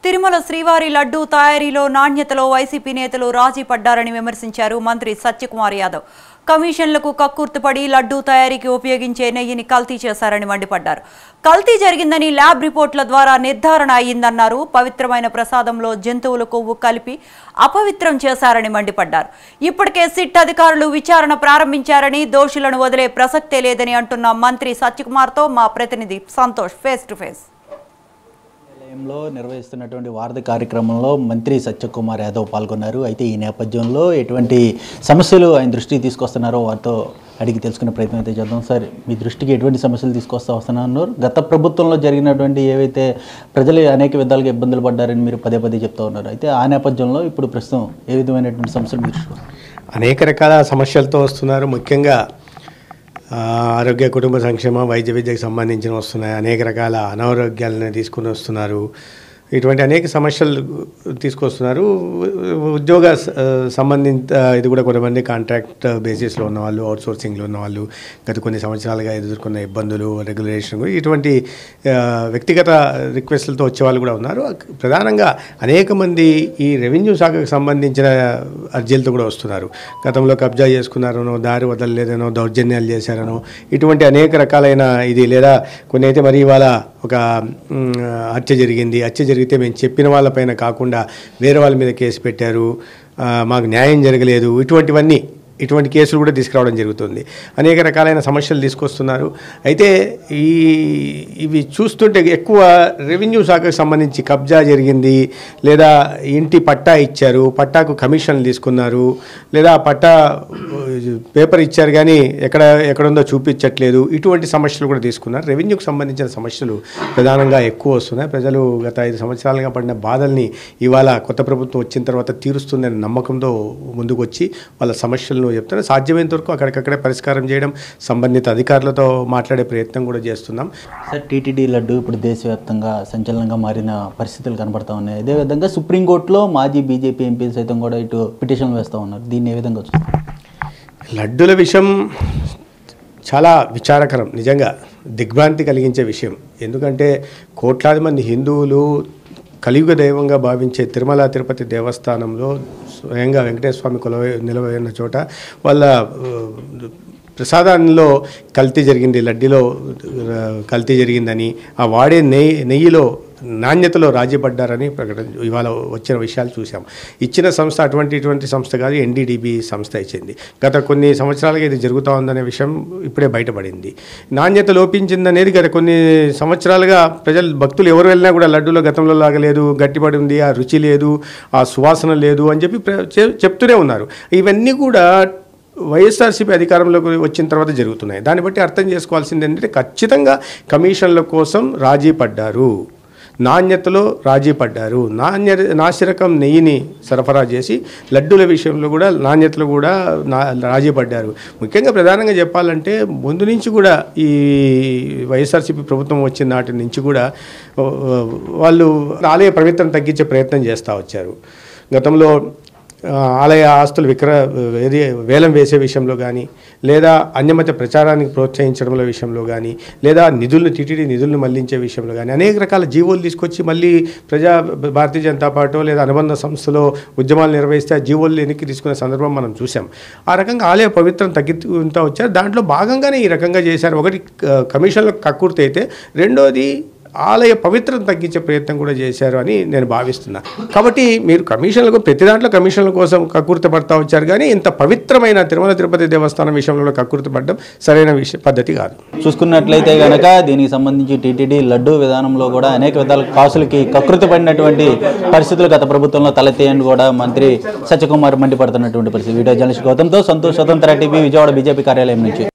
తిరుమల శ్రీవారి లడ్డూ తయారీలో నాణ్యతలో వైసీపీ నేతలు రాజీ పడ్డారని విమర్శించారు మంత్రి సత్యకుమార్ యాదవ్. కమిషన్లకు కక్కుర్తిపడి లడ్డూ తయారీకి ఉపయోగించే నెయ్యిని కల్తీ చేశారని మండిపడ్డారు. కల్తీ జరిగిందని ల్యాబ్ రిపోర్టుల ద్వారా నిర్ధారణ అయ్యిందన్నారు. పవిత్రమైన ప్రసాదంలో జంతువుల కొవ్వు కలిపి అపవిత్రం చేశారని మండిపడ్డారు. ఇప్పటికే సిట్ అధికారులు విచారణ ప్రారంభించారని, దోషులను వదిలే ప్రసక్తే లేదని అంటున్న మంత్రి సత్యకుమార్తో మా ప్రతినిధి సంతోష్ ఫేస్ టు ఫేస్. నిర్వహిస్తున్నటువంటి వారధి కార్యక్రమంలో మంత్రి సత్యకుమార్ యాదవ్ పాల్గొన్నారు. అయితే ఈ నేపథ్యంలో ఎటువంటి సమస్యలు ఆయన దృష్టికి తీసుకొస్తున్నారో వారితో అడిగి తెలుసుకునే ప్రయత్నం అయితే చేద్దాం. సార్, మీ దృష్టికి ఎటువంటి సమస్యలు వస్తున్నారు? గత ప్రభుత్వంలో జరిగినటువంటి ఏవైతే ప్రజలు అనేక విధాలుగా ఇబ్బందులు పడ్డారని మీరు పదే పదే చెప్తా ఉన్నారు. అయితే ఆ నేపథ్యంలో ఇప్పుడు ప్రస్తుతం ఏ విధమైనటువంటి సమస్యలు మీరు అనేక రకాల సమస్యలతో వస్తున్నారు. ముఖ్యంగా ఆరోగ్య కుటుంబ సంక్షేమ వైద్య విద్యకు సంబంధించిన వస్తున్నాయి. అనేక రకాల అనారోగ్యాలను తీసుకుని వస్తున్నారు. ఇటువంటి అనేక సమస్యలు తీసుకొస్తున్నారు. ఉద్యోగ సంబంధిత ఇది కూడా కొంతమంది కాంట్రాక్ట్ బేసిస్లో ఉన్నవాళ్ళు, అవుట్సోర్సింగ్లో ఉన్నవాళ్ళు, గత కొన్ని సంవత్సరాలుగా ఎదుర్కొన్న ఇబ్బందులు, రెగ్యులేషన్, ఇటువంటి వ్యక్తిగత రిక్వెస్ట్లతో వచ్చేవాళ్ళు కూడా ఉన్నారు. ప్రధానంగా అనేక మంది ఈ రెవెన్యూ శాఖకు సంబంధించిన అర్జీలతో కూడా వస్తున్నారు. గతంలో కబ్జా చేసుకున్నారనో, దారి వదలలేదనో, దౌర్జన్యాలు చేశారనో, ఇటువంటి అనేక రకాలైన ఇది, లేదా కొన్ని అయితే మరి ఇవాళ ఒక హత్య జరిగితే మేము చెప్పిన వాళ్ళపైన కాకుండా వేరే వాళ్ళ మీద కేసు పెట్టారు, మాకు న్యాయం జరగలేదు, ఇటువంటి కేసులు కూడా తీసుకురావడం జరుగుతుంది. అనేక రకాలైన సమస్యలు తీసుకొస్తున్నారు. అయితే ఇవి చూస్తుంటే ఎక్కువ రెవెన్యూ శాఖకు సంబంధించి కబ్జా జరిగింది, లేదా ఇంటి పట్టా ఇచ్చారు, పట్టాకు కమిషన్లు తీసుకున్నారు, లేదా పట్టా పేపర్ ఇచ్చారు కానీ ఎక్కడుందో చూపించట్లేదు, ఇటువంటి సమస్యలు కూడా తీసుకున్నారు. రెవెన్యూకి సంబంధించిన సమస్యలు ప్రధానంగా ఎక్కువ వస్తున్నాయి. ప్రజలు గత 5 సంవత్సరాలుగా పడిన బాధల్ని ఇవాళ కొత్త ప్రభుత్వం వచ్చిన తర్వాత తీరుస్తుందనే నమ్మకంతో ముందుకు వచ్చి వాళ్ళ సమస్యలను చెప్తాను. సాధ్యమైనంత వరకు అక్కడికక్కడే పరిష్కారం చేయడం, సంబంధిత అధికారులతో మాట్లాడే ప్రయత్నం కూడా చేస్తున్నాం. సార్, టీటీడీ లడ్డు ఇప్పుడు దేశవ్యాప్తంగా సంచలనంగా మారిన పరిస్థితులు కనబడతా ఉన్నాయి. అదేవిధంగా సుప్రీంకోర్టులో మాజీ బీజేపీ ఎంపీలు సైతం కూడా ఇటు పిటిషన్లు వేస్తూ ఉన్నారు. దీన్ని ఏ విధంగా చూస్తారు? లడ్డుల విషయం చాలా విచారకరం, నిజంగా దిగ్భ్రాంతి కలిగించే విషయం. ఎందుకంటే కోట్లాది మంది హిందువులు కలియుగ దైవంగా భావించే తిరుమల తిరుపతి దేవస్థానంలో స్వయంగా వెంకటేశ్వర స్వామి నిలవైన చోట వాళ్ళ ప్రసాదంలో కల్తీ జరిగింది, లడ్డీలో కల్తీ జరిగిందని, ఆ వాడే నెయ్యిలో నాణ్యతలో రాజీ పడ్డారని ఇవాళ వచ్చిన విషయాలు చూసాం. ఇచ్చిన సంస్థ ఇటువంటి సంస్థ కాదు, ఎన్డీడీబీ సంస్థ ఇచ్చింది. గత కొన్ని సంవత్సరాలుగా ఇది జరుగుతూ ఉందనే విషయం ఇప్పుడే బయటపడింది. నాణ్యత లోపించిందనేది గత కొన్ని సంవత్సరాలుగా భక్తులు ఎవరు వెళ్ళినా కూడా లడ్డూలో గతంలో లాగా లేదు, గట్టిపడి ఉంది, ఆ రుచి లేదు, ఆ సువాసన లేదు అని చెప్పి చెప్తూనే ఉన్నారు. ఇవన్నీ కూడా వైఎస్ఆర్సీపీ అధికారంలోకి వచ్చిన తర్వాత జరుగుతున్నాయి. దాన్ని బట్టి అర్థం చేసుకోవాల్సింది ఏంటంటే ఖచ్చితంగా కమిషన్ల కోసం రాజీ పడ్డారు, నాణ్యతలో రాజీ పడ్డారు. నాసిరకం నెయ్యిని సరఫరా చేసి లడ్డూల విషయంలో కూడా నాణ్యతలో కూడా రాజీ పడ్డారు. ముఖ్యంగా ప్రధానంగా చెప్పాలంటే ముందు నుంచి కూడా ఈ వైఎస్ఆర్సీపీ ప్రభుత్వం వచ్చిన నాటి నుంచి కూడా వాళ్ళు ఆలయ పవిత్రం తగ్గించే ప్రయత్నం చేస్తూ వచ్చారు. గతంలో ఆలయ ఆస్తులు వేలం వేసే విషయంలో కానీ, లేదా అన్యమత ప్రచారానికి ప్రోత్సహించడంలో విషయంలో కానీ, లేదా టీటీడీ నిధులను మళ్లించే విషయంలో కానీ అనేక రకాల జీవోలు తీసుకొచ్చి మళ్ళీ భారతీయ జనతా పార్టీ లేదా అనుబంధ సంస్థలో ఉద్యమాలు నిర్వహిస్తే ఆ జీవోలు వెనక్కి తీసుకునే సందర్భం మనం చూసాం. ఆ రకంగా ఆలయ పవిత్రం తగ్గుతూ వచ్చారు. దాంట్లో భాగంగానే ఈ రకంగా చేశారు. ఒకటి కమిషన్లకు కక్కుర్తి అయితే, రెండోది ఆలయ పవిత్రత తగ్గించే ప్రయత్నం కూడా చేశారు అని నేను భావిస్తున్నా. కాబట్టి మీరు ప్రతి దాంట్లో కమిషన్ల కోసం కక్కుర్తి పడతా వచ్చారు, కానీ ఇంత పవిత్రమైన తిరుమల తిరుపతి దేవస్థానం విషయంలో కక్కుర్తి పడడం సరైన పద్ధతి కాదు. చూసుకున్నట్లయితే కనుక దీనికి సంబంధించి టీటీడీ లడ్డు విధానంలో కూడా అనేక విధాల కాసులకి కక్కుర్తి పడినటువంటి పరిస్థితులు గత ప్రభుత్వంలో తలెత్తాయని కూడా మంత్రి సత్యకుమార్ మండిపడుతున్నటువంటి పరిస్థితి. వీడియో జర్నలిస్ట్ గౌతమ్తో సంతోష్, స్వతంత్ర టీవీ, విజయవాడ బీజేపీ కార్యాలయం నుంచి.